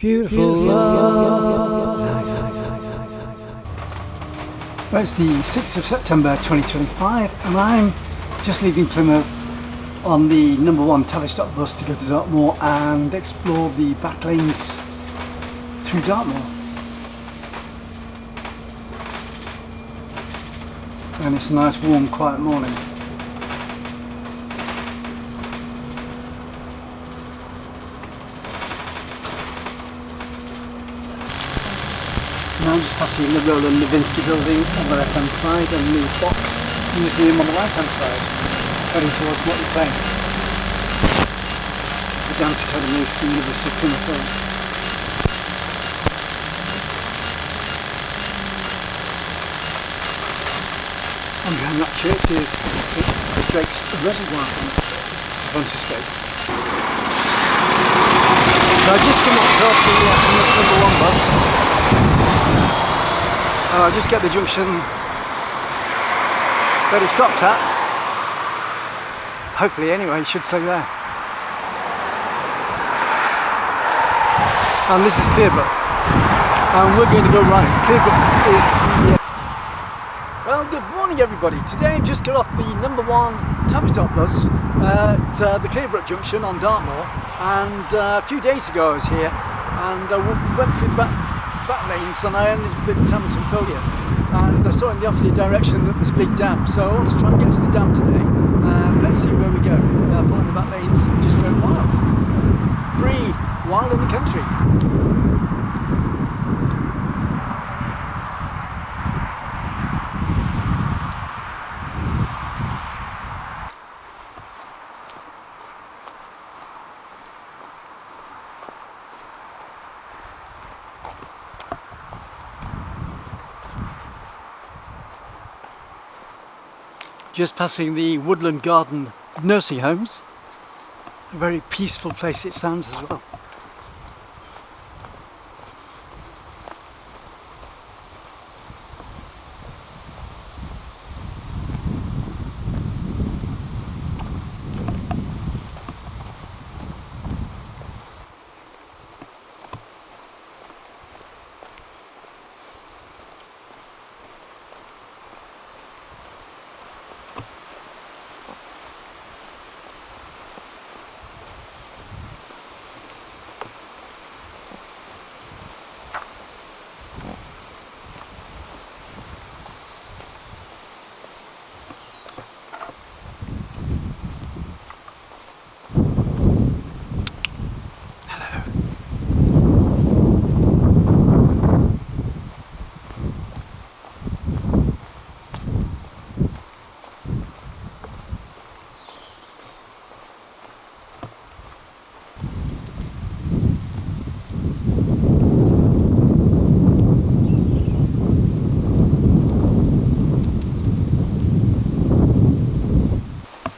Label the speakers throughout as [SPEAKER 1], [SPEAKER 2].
[SPEAKER 1] Beautiful life.
[SPEAKER 2] Well, it's the 6th of September 2025 and I'm just leaving Plymouth on the number 1 Tavy Estuary bus to go to Dartmoor and explore the back lanes through Dartmoor. And it's a nice warm quiet morning. Now I'm just passing the Roland Novinsky building on the left hand side and the Fox Museum on the right hand side, heading towards Motley Plain, the Dance Academy for the University of Plymouth. And behind that church is St Drake's Reservoir on St Francis Drake's. So I just come up to the number 1 bus. I'll just get the junction that it stopped at. Hopefully anyway, it should stay there. And this is Clearbrook. And we're going to go right. Clearbrook is the... Well, good morning everybody. Today I've just got off the number 1 Tavy Estuary bus at the Clearbrook Junction on Dartmoor. And a few days ago I was here and we went through the back lanes and I ended up in Folia, and I saw in the opposite direction that there's a big dam, so I want to try and get to the dam today and let's see where we go. Following the back lanes, just go wild. Free, wild in the country. Just passing the Woodland Garden nursing homes. A very peaceful place it sounds as well.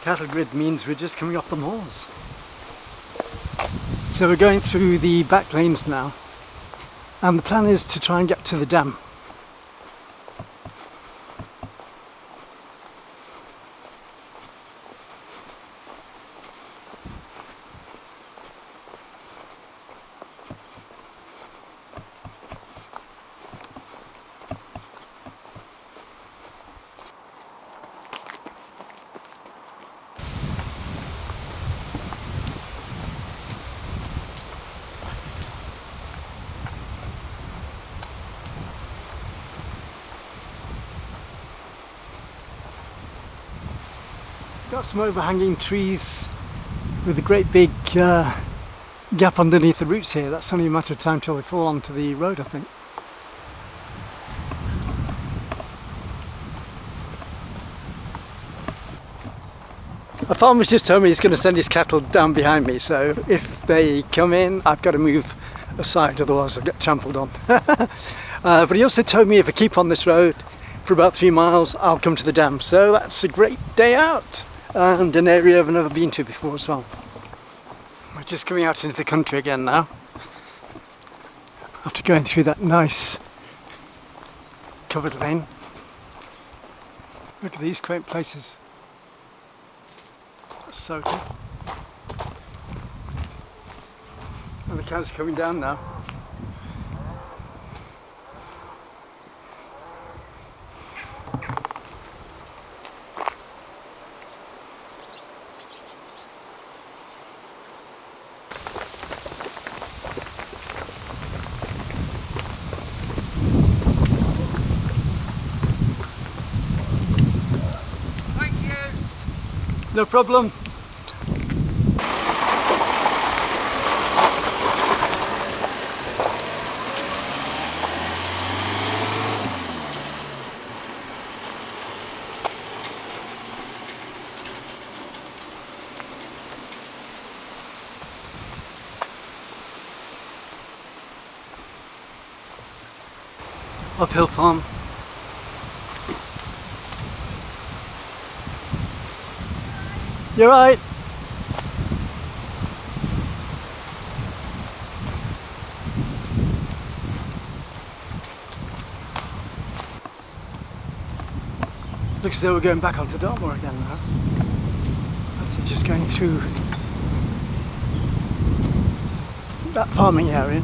[SPEAKER 2] Cattle grid means we're just coming off the moors. So we're going through the back lanes now, and the plan is to try and get to the dam. Got some overhanging trees with a great big gap underneath the roots here. That's only a matter of time till they fall onto the road, I think. A farmer's just told me he's going to send his cattle down behind me, so if they come in I've got to move aside, otherwise I'll get trampled on. But he also told me if I keep on this road for about 3 miles I'll come to the dam, so that's a great day out. And an area I've never been to before as well. We're just coming out into the country again now, after going through that nice covered lane. Look at these quaint places. That's so good. And the cows are coming down now. No problem. Uphill farm. You're right. Looks as though we're going back onto Dartmoor again now. After just going through that farming area.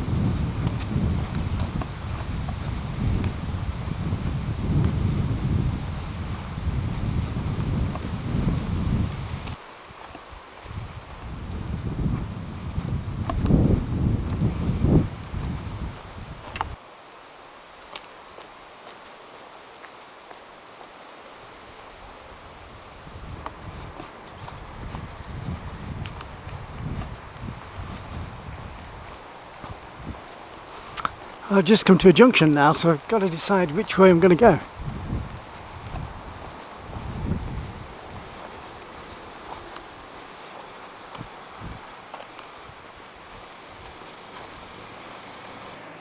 [SPEAKER 2] I've just come to a junction now, so I've got to decide which way I'm going to go.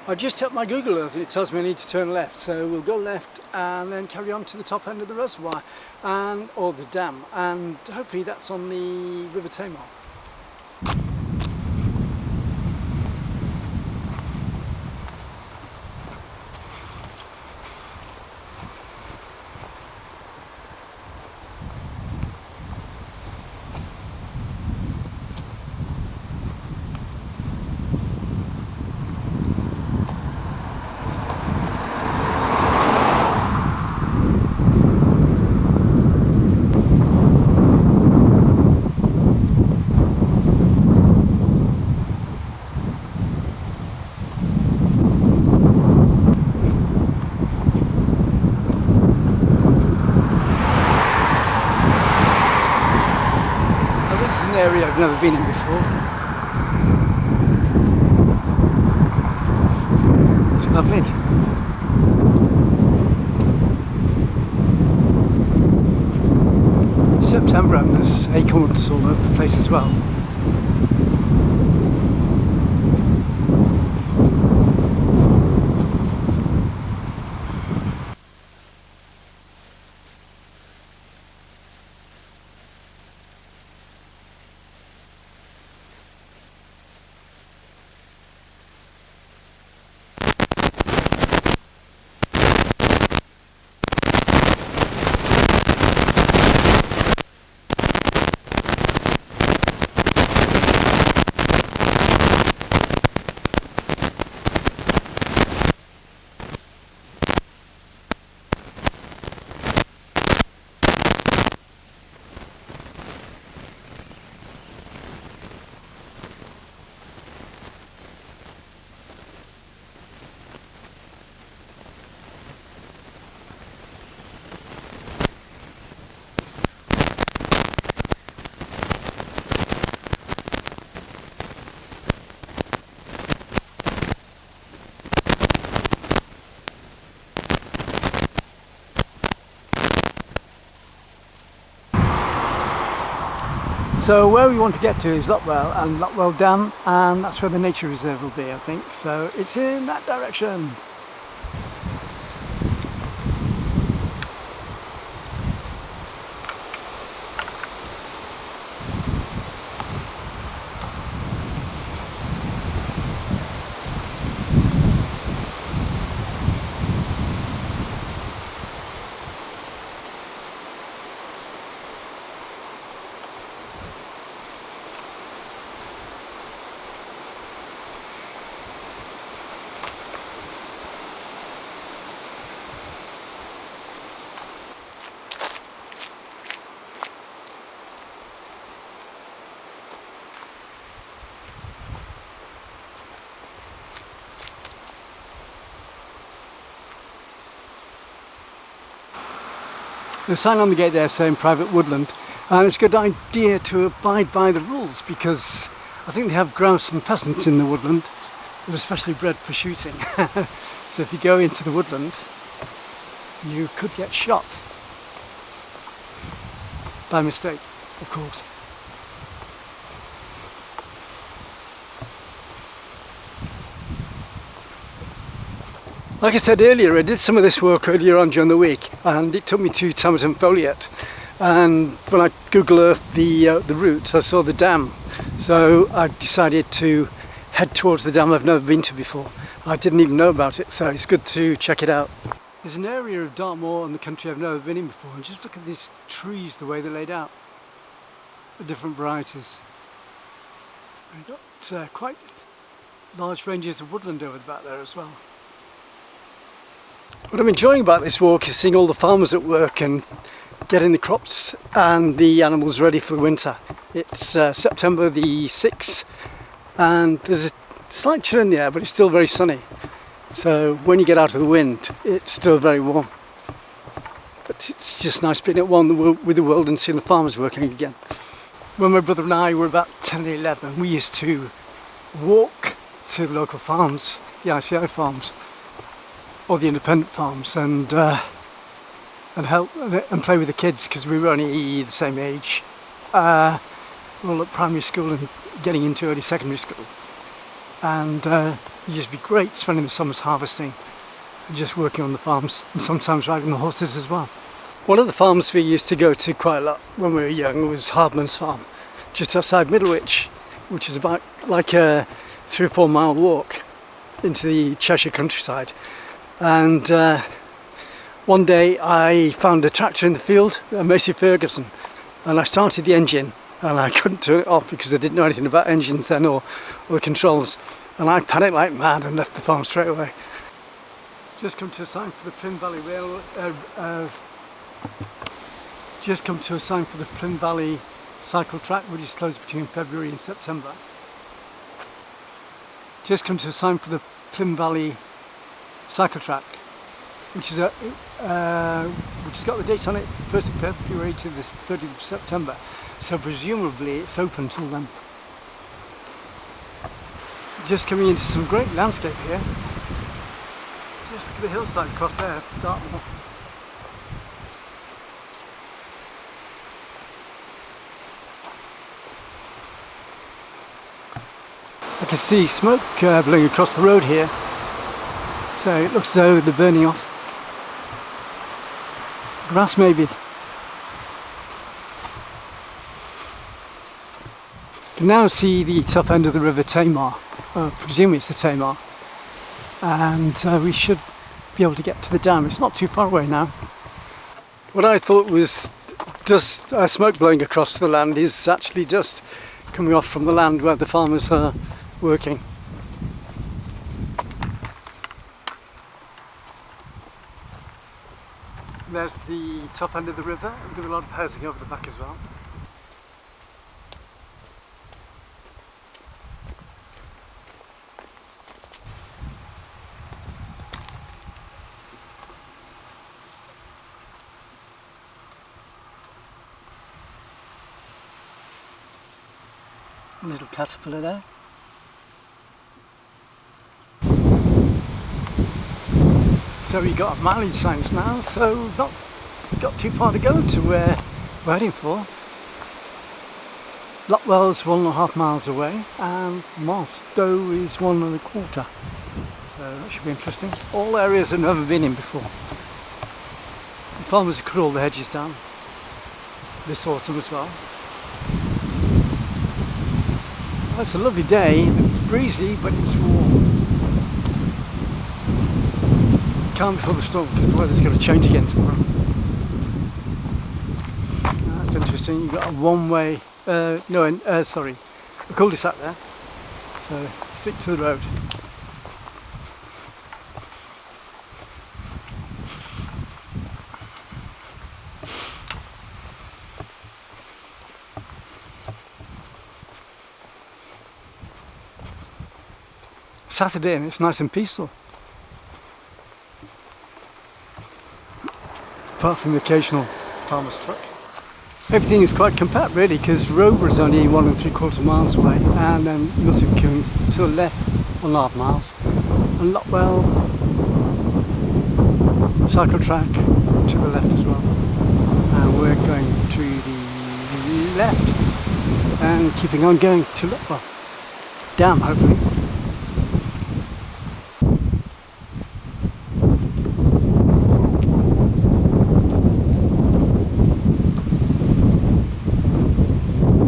[SPEAKER 2] I just checked my Google Earth and it tells me I need to turn left, so we'll go left and then carry on to the top end of the reservoir or the dam, and hopefully that's on the River Tamar. An area I've never been in before. It's lovely. September and there's acorns all over the place as well. So where we want to get to is Lockwell and Lockwell Dam, and that's where the nature reserve will be, I think. So it's in that direction. There's a sign on the gate there saying private woodland, And it's a good idea to abide by the rules because I think they have grouse and pheasants in the woodland. They're especially bred for shooting. So if you go into the woodland, you could get shot. By mistake, of course. Like I said earlier, I did some of this work earlier on during the week, and it took me to Tamerton Foliot. And when I Google Earthed the route, I saw the dam. So I decided to head towards the dam I've never been to before. I didn't even know about it, so it's good to check it out. There's an area of Dartmoor in the country I've never been in before, and just look at these trees, the way they're laid out. The different varieties. We've got quite large ranges of woodland over the back there as well. What I'm enjoying about this walk is seeing all the farmers at work and getting the crops and the animals ready for the winter. It's September the 6th and there's a slight chill in the air, but it's still very sunny. So when you get out of the wind, it's still very warm. But it's just nice being at one with the world and seeing the farmers working again. When my brother and I were about 10 or 11, we used to walk to the local farms, the ICI farms, or the independent farms, and help and play with the kids because we were only the same age. We're all at primary school and getting into early secondary school. And it used to be great spending the summers harvesting and just working on the farms and sometimes riding the horses as well. One of the farms we used to go to quite a lot when we were young was Hardman's Farm, just outside Middlewich, which is about like a 3 or 4 mile walk into the Cheshire countryside. And one day I found a tractor in the field, a Massey Ferguson, and I started the engine and I couldn't turn it off because I didn't know anything about engines then or the controls, and I panicked like mad and left the farm straight away. Just come to a sign for the Plym Valley Plym Valley cycle track, which is closed between February and September. Just come to a sign for the Plym Valley cycle track, which has got the date on it, 1st of February to the 30th of September. So presumably it's open till then. Just coming into some great landscape here. Just look at the hillside across there, Dartmoor. I can see smoke blowing across the road here. So it looks as though they're burning off. Grass maybe. You can now see the top end of the River Tamar. I presume it's the Tamar. And we should be able to get to the dam. It's not too far away now. What I thought was dust, smoke blowing across the land is actually dust coming off from the land where the farmers are working. There's the top end of the river with a lot of housing over the back as well. A little caterpillar there. So we got mileage signs now, so not got too far to go to where we're heading for. Lockwell's 1.5 miles away and Marstow is 1.25. So that should be interesting. All areas I've never been in before. The farmers have cut all the hedges down this autumn as well. Well, it's a lovely day. It's breezy, but it's warm. Calm before the storm because the weather's going to change again tomorrow. That's interesting. You've got a one-way, a cul-de-sac there. So stick to the road. Saturday and it's nice and peaceful. Apart from the occasional farmer's truck. Everything is quite compact really, because Rover is only 1¾ miles away, and then Milton Keynes to the left 1.5 miles, and Lotwell cycle track to the left as well. And we're going to the left and keeping on going to Lotwell. Down hopefully.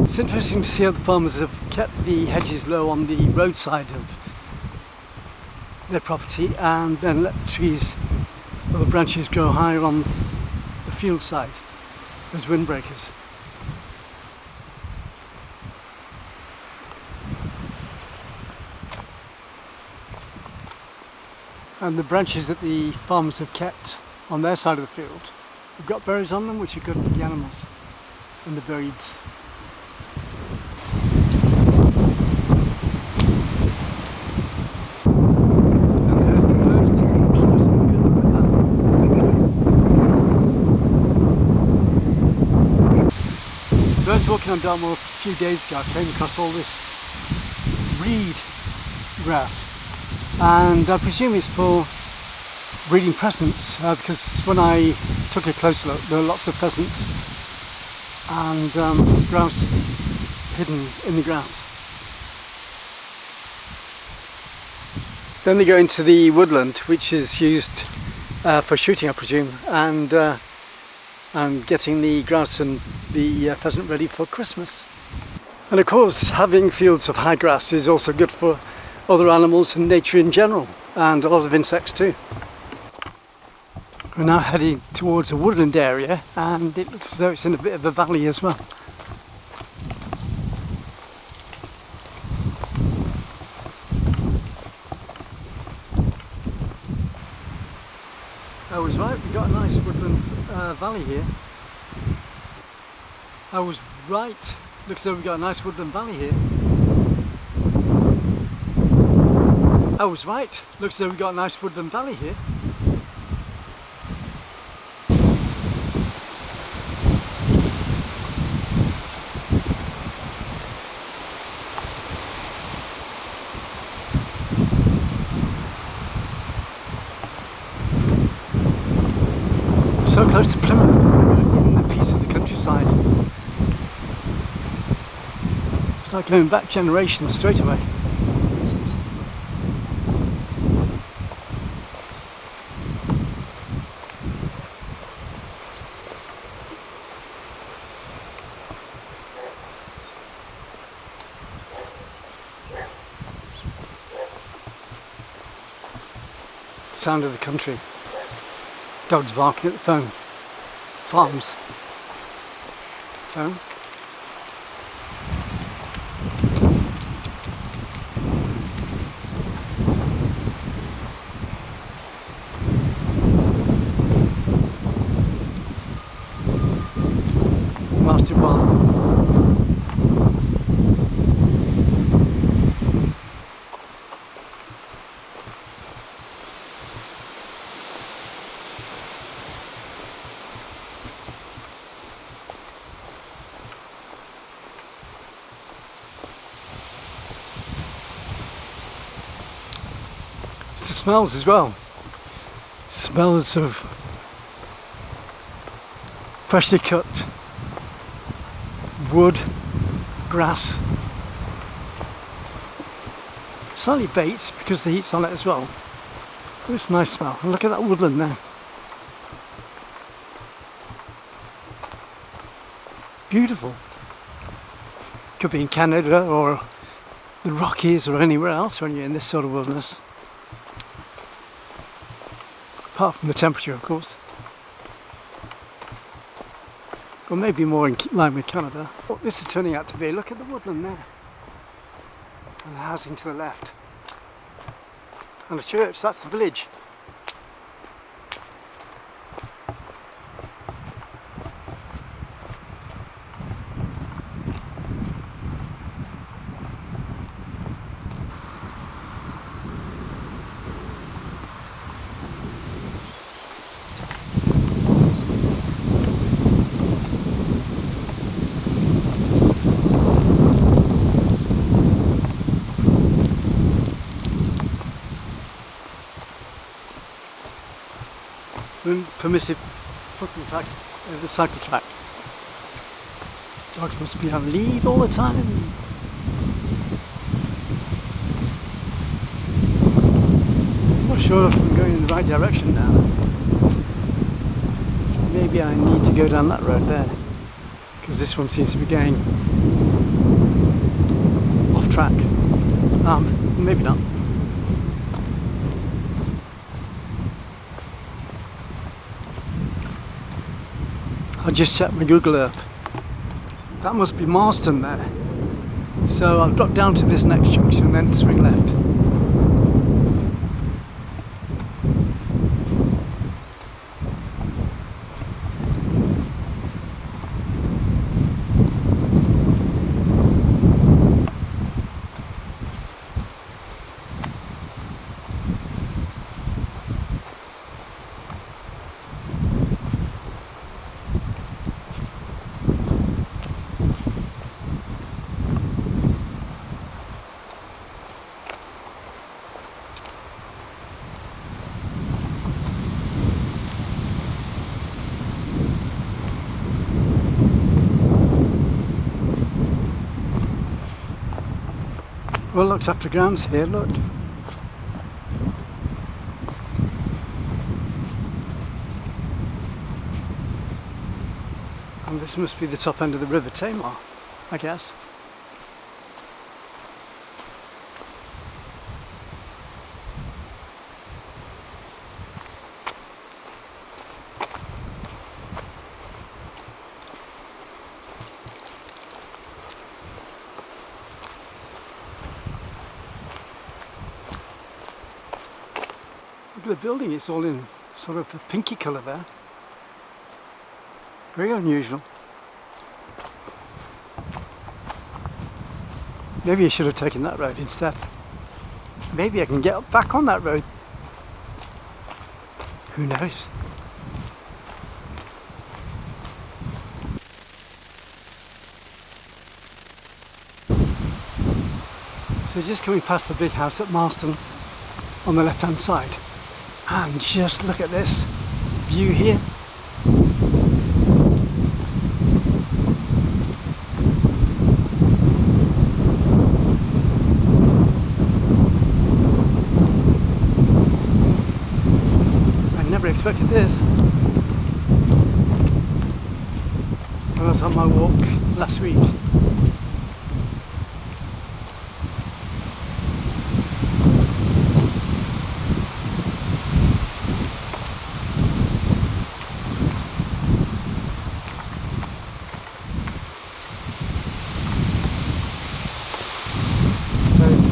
[SPEAKER 2] It's interesting to see how the farmers have kept the hedges low on the roadside of their property, and then let the trees or the branches grow higher on the field side as windbreakers. And the branches that the farmers have kept on their side of the field have got berries on them, which are good for the animals and the birds. I was walking on Dartmoor a few days ago. I came across all this reed grass, and I presume it's for breeding pheasants, because when I took a close look there were lots of pheasants and grouse hidden in the grass. Then they go into the woodland, which is used for shooting I presume, and getting the grouse and the pheasant ready for Christmas. And of course, having fields of high grass is also good for other animals and nature in general, and a lot of insects too. We're now heading towards a woodland area, and it looks as though it's in a bit of a valley as well. I was right, we've got a nice woodland valley here. I was right, looks as though we've got a nice woodland valley here. I was right, looks as though we've got a nice woodland valley here. So close to Plymouth, a piece of the countryside. It's like going back generations straight away. Sound of the country. Dogs barking at the phone. Farms. Phone. Master bar. The smells as well. Smells of freshly cut wood, grass. Slightly baked because the heat's on it as well. But it's a nice smell. And look at that woodland there. Beautiful. Could be in Canada or the Rockies or anywhere else when you're in this sort of wilderness. Apart from the temperature, of course. Or maybe more in line with Canada. What this is turning out to be, look at the woodland there. And the housing to the left. And the church, that's the village. permissive football track, the cycle track. Dogs must be on lead all the time. I'm not sure if I'm going in the right direction now. Maybe I need to go down that road there, because this one seems to be going off track. Maybe not. I'll just check my Google Earth. That must be Mariston there. So I'll drop down to this next junction and then swing left. Well, looked after grounds here, look. And this must be the top end of the River Tamar, I guess. Look at the building, it's all in sort of a pinky colour there. Very unusual. Maybe I should have taken that road instead. Maybe I can get back on that road. Who knows? So just coming past the big house at Mariston on the left hand side. And just look at this view here. I never expected this when I was on my walk last week.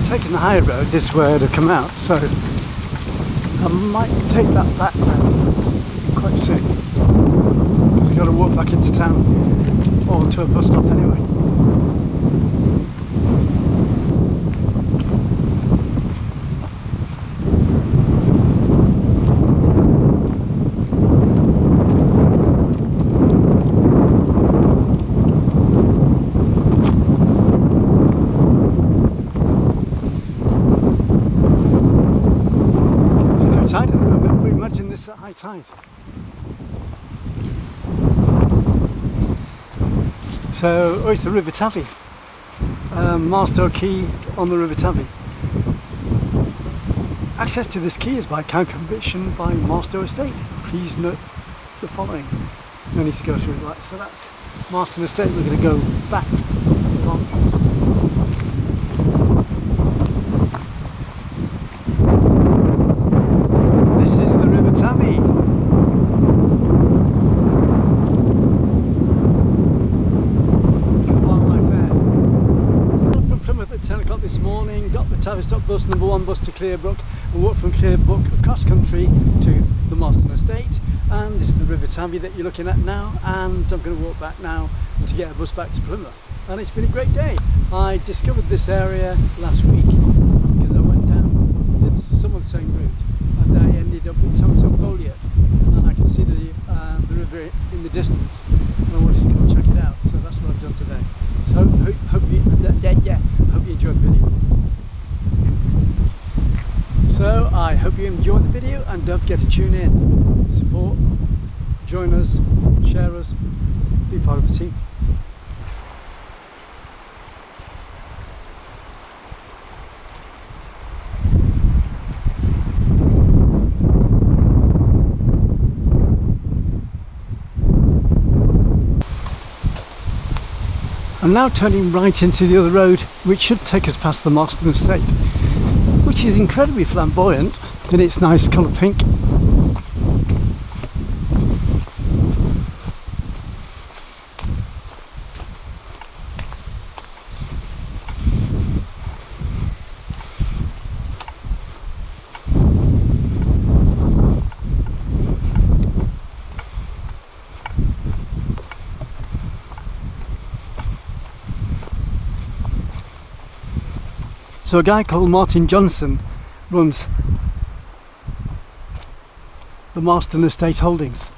[SPEAKER 2] Taking the higher road, this is where to come out, so I might take that back now quite soon. We've got to walk back into town or to a bus stop anyway. Tide at the moment, but imagine this at high tide. So, it's the River Tavy. Master Quay on the River Tavy. Access to this quay is by kind permission by Master Estate. Please note the following. No need to go through that. So that's Mariston Estate. We're going to go back along. This morning, got the Tavy stop bus, number 1 bus to Clearbrook, and walked from Clearbrook across country to the Mariston Estate. And this is the River Tavy that you're looking at now, and I'm going to walk back now to get a bus back to Plymouth. And it's been a great day. I discovered this area last week because I went down, did some of the same route, and I ended up in Foliot, and I can see the river in the distance, and I wanted to come and check it out. So that's what I've done today. So hope you enjoyed the video. So So I hope you enjoyed the video, and don't forget to tune in, support, join us, share us, be part of the team. I'm now turning right into the other road, which should take us past the Mariston estate, which is incredibly flamboyant in its nice colour pink. So a guy called Martin Johnson runs the Mariston Estate Holdings.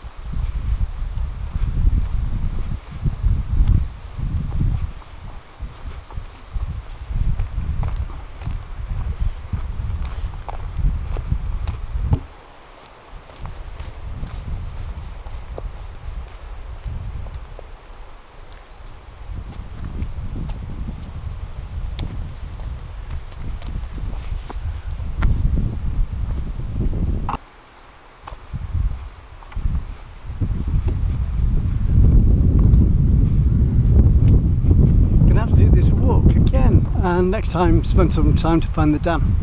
[SPEAKER 2] And next time spend some time to find the dam.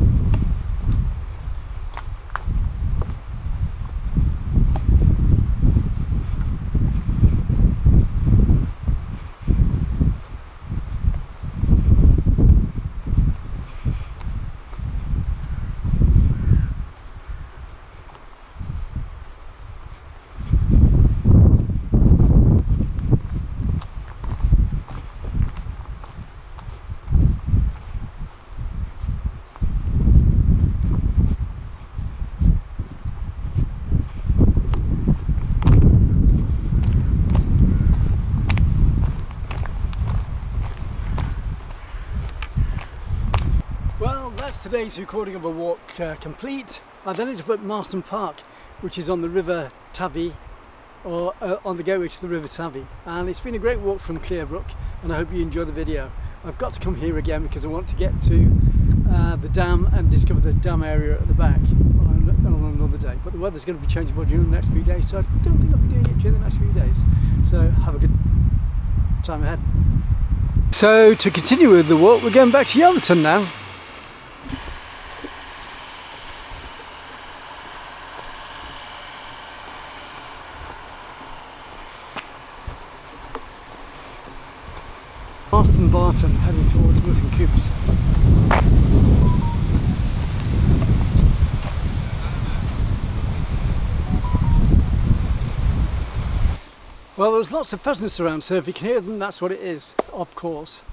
[SPEAKER 2] Well, that's today's recording of a walk complete. I then ended up at Mariston Park, which is on the River Tavy, or on the gateway to the River Tavy, and it's been a great walk from Clearbrook, and I hope you enjoy the video. I've got to come here again because I want to get to the dam and discover the dam area at the back on another day, but the weather's going to be changing more during the next few days, so I don't think I'll be doing it during the next few days. So have a good time ahead. So to continue with the walk, we're going back to Yelverton now. Marston Barton heading towards Milton Coops. Well, there's lots of pheasants around, so if you can hear them, that's what it is, of course.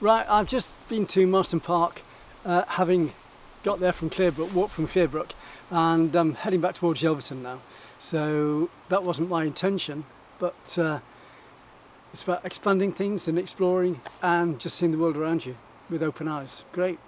[SPEAKER 2] Right, I've just been to Mariston Park, having got there from Clearbrook, walked from Clearbrook, and I'm heading back towards Yelverton now. So that wasn't my intention, but it's about expanding things and exploring and just seeing the world around you with open eyes. Great.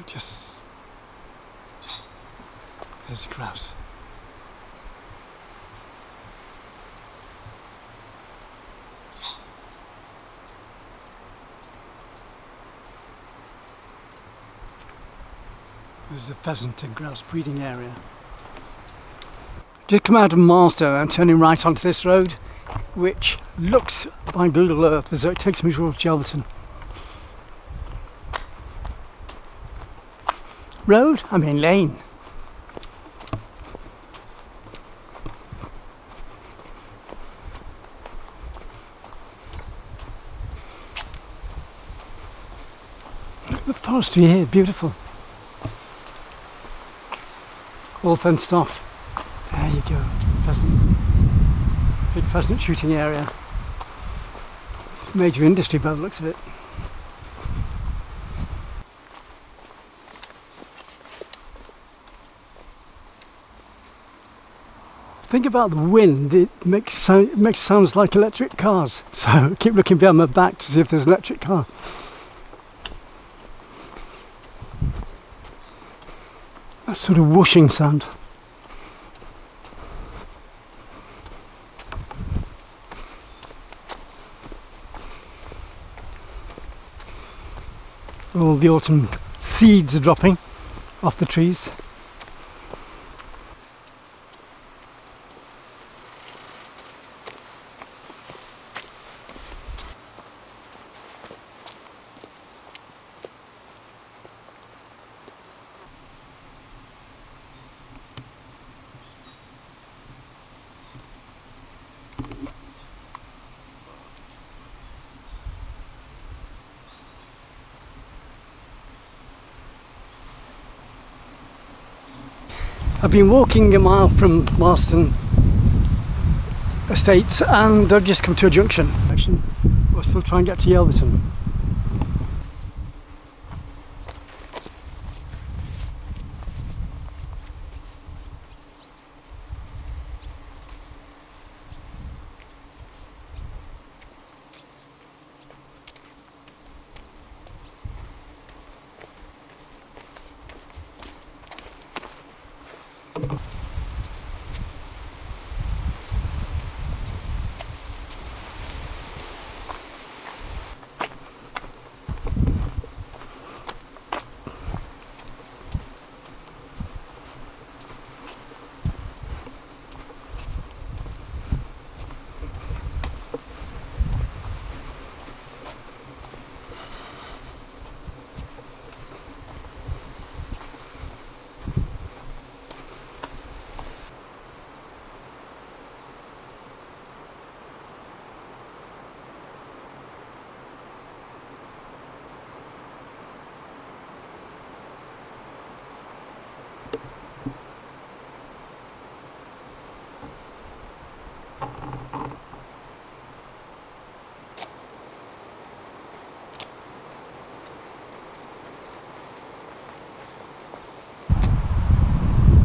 [SPEAKER 2] Just there's a grouse. This is a pheasant and grouse breeding area. Just come out of Mariston and I'm turning right onto this road, which looks by Google Earth as though it takes me towards Yelverton. Road? I mean lane. Look at the forestry here, beautiful. All fenced off. There you big pheasant shooting area. Major industry by the looks of it. Think about the wind, it makes sounds like electric cars. So keep looking behind my back to see if there's an electric car. That sort of whooshing sound. All the autumn seeds are dropping off the trees. I've been walking a mile from Mariston Estates and I've just come to a junction. We'll still try and get to Yelverton.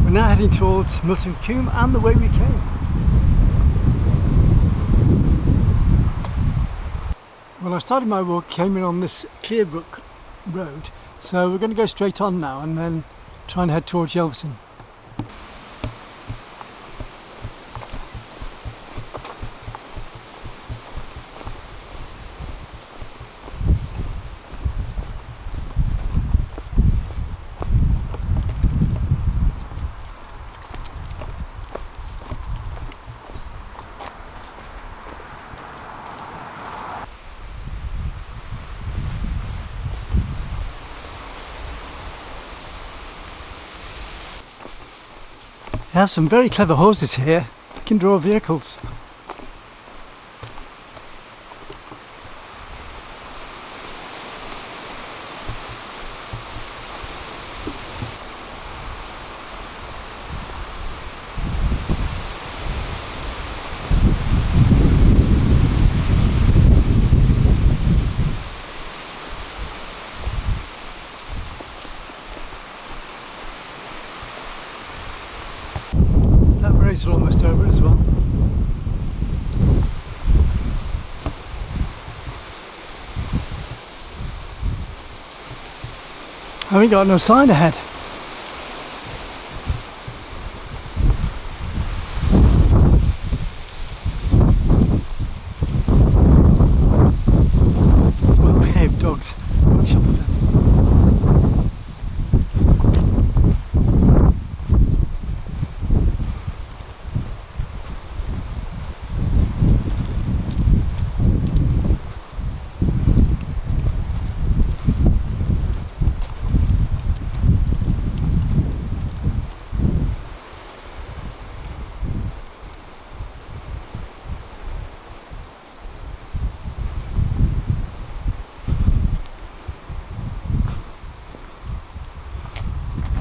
[SPEAKER 2] We're now heading towards Milton Keynes and the way we came. Well, I started my walk, came in on this Clearbrook road, so we're going to go straight on now and then try and head towards Yelverton. They have some very clever horses here. They can draw vehicles. Are almost over as well. I haven't got no sign ahead. Well behaved dogs. Watch out for them.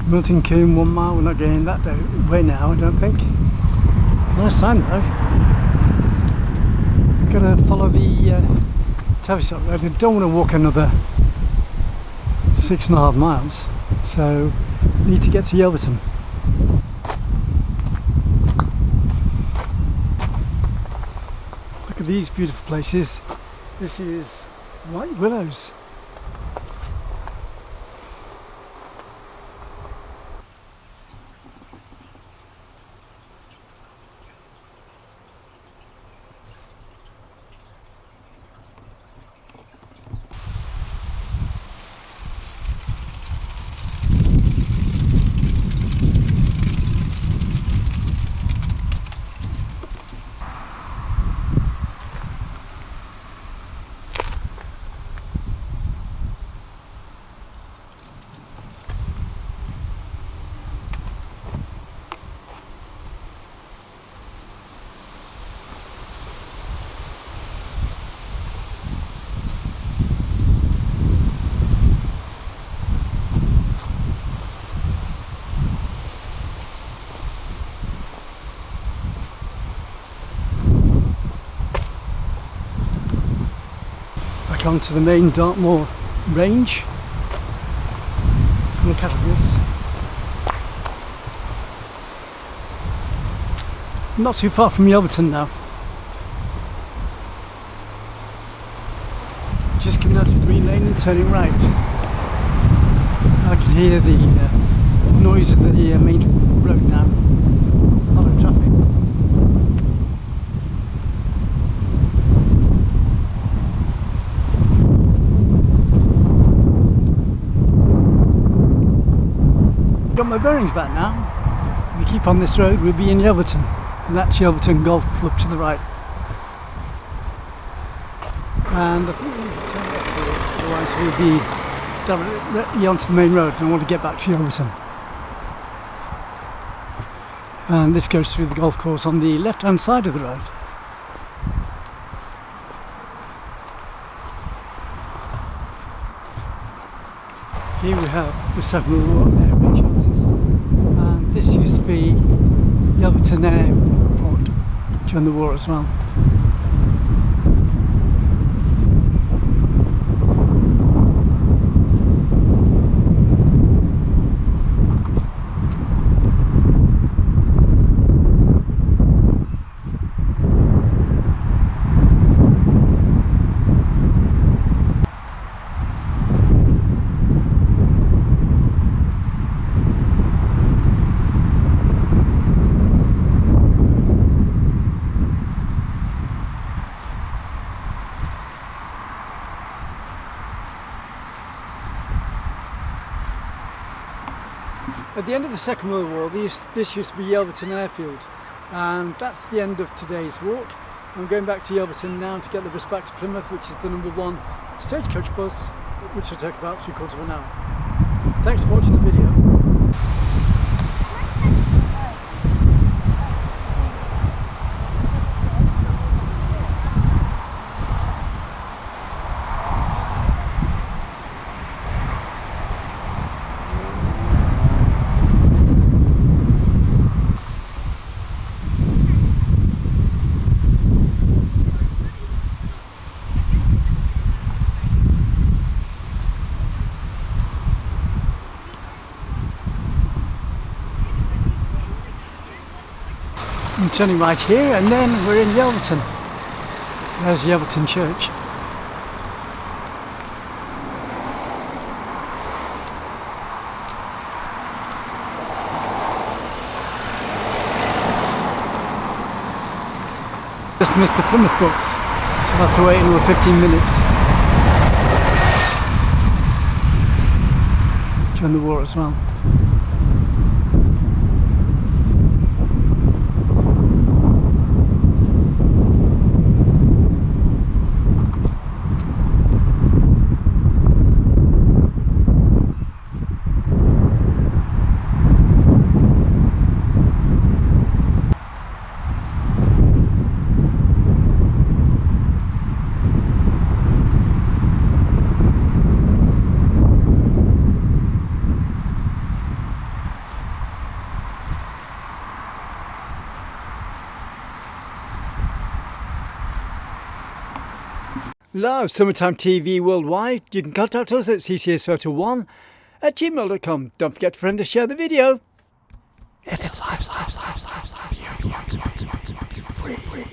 [SPEAKER 2] Milton Keynes 1 mile, we're not going that way now, I don't think. Nice sign though. Gotta follow the Tavy Estuary road. I don't want to walk another 6.5 miles, so need to get to Yelverton. Look at these beautiful places. This is White Willows. Onto the main Dartmoor range. Look at this. Not too far from Yelverton now. Just coming out of Green Lane and turning right. I can hear the noise of the main road now. A lot of traffic. Got my bearings back now. If we keep on this road, we'll be in Yelverton, and that's Yelverton Golf Club to the right. And I think we need to turn left here, otherwise we'll be directly onto the main road, and I want to get back to Yelverton. And this goes through the golf course on the left hand side of the road. Here we have the Second World War area chances, and this used to be Yelverton Airport during the war as well. At the end of the Second World War, this used to be Yelverton Airfield, and that's the end of today's walk. I'm going back to Yelverton now to get the bus back to Plymouth, which is the #1 stagecoach bus, which will take about 3/4 of an hour. Thanks for watching the video. I'm turning right here, and then we're in Yelverton. There's Yelverton Church. Just missed the Plymouth bus, so I'll have to wait another 15 minutes. During the war as well. Love Summertime TV Worldwide. You can contact us at ccsphoto1@gmail.com. Don't forget to friend and share the video.
[SPEAKER 1] It's a lifestyle.